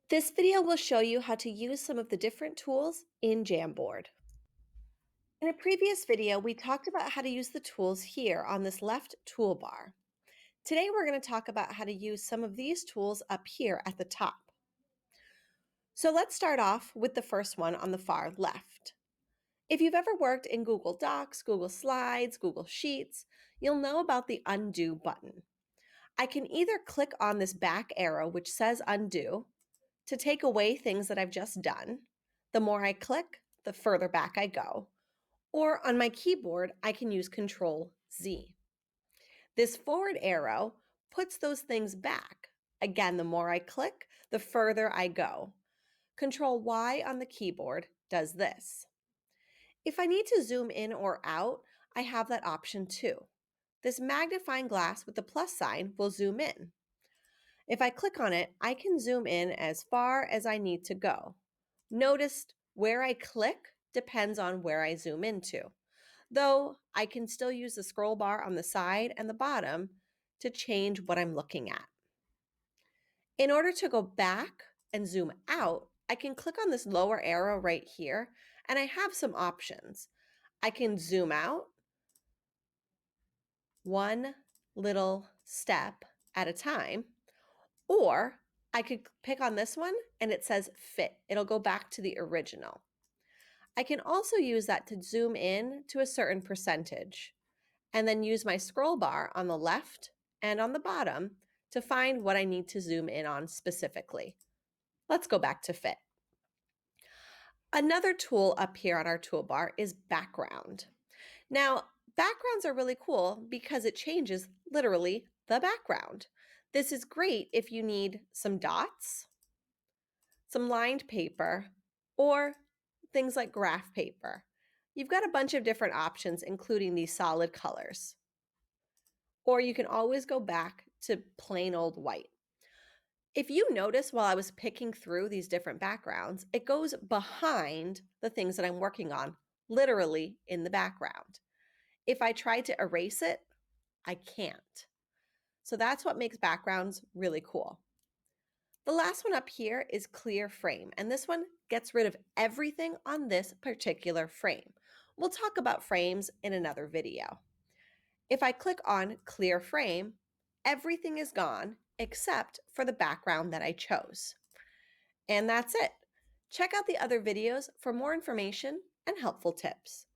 This video will show you how to use some of the different tools in Jamboard. In a previous video, we talked about how to use the tools here on this left toolbar. Today, we're going to talk about how to use some of these tools up here at the top. So let's start off with the first one on the far left. If you've ever worked in Google Docs, Google Slides, Google Sheets, you'll know about the undo button. I can either click on this back arrow, which says undo, to take away things that I've just done. The more I click, the further back I go. Or on my keyboard, I can use Control Z. This forward arrow puts those things back. Again, the more I click, the further I go. Control Y on the keyboard does this. If I need to zoom in or out, I have that option too. This magnifying glass with the plus sign will zoom in. If I click on it, I can zoom in as far as I need to go. Notice where I click depends on where I zoom into, though I can still use the scroll bar on the side and the bottom to change what I'm looking at. In order to go back and zoom out, I can click on this lower arrow right here, and I have some options. I can zoom out one little step at a time, or I could pick on this one and it says fit. It'll go back to the original. I can also use that to zoom in to a certain percentage and then use my scroll bar on the left and on the bottom to find what I need to zoom in on specifically. Let's go back to fit. Another tool up here on our toolbar is background. Now, backgrounds are really cool because it changes literally the background. This is great if you need some dots, some lined paper, or things like graph paper. You've got a bunch of different options, including these solid colors. Or you can always go back to plain old white. If you notice while I was picking through these different backgrounds, it goes behind the things that I'm working on, literally in the background. If I try to erase it, I can't. So that's what makes backgrounds really cool. The last one up here is clear frame, and this one gets rid of everything on this particular frame. We'll talk about frames in another video. If I click on clear frame, everything is gone except for the background that I chose. And that's it. Check out the other videos for more information and helpful tips.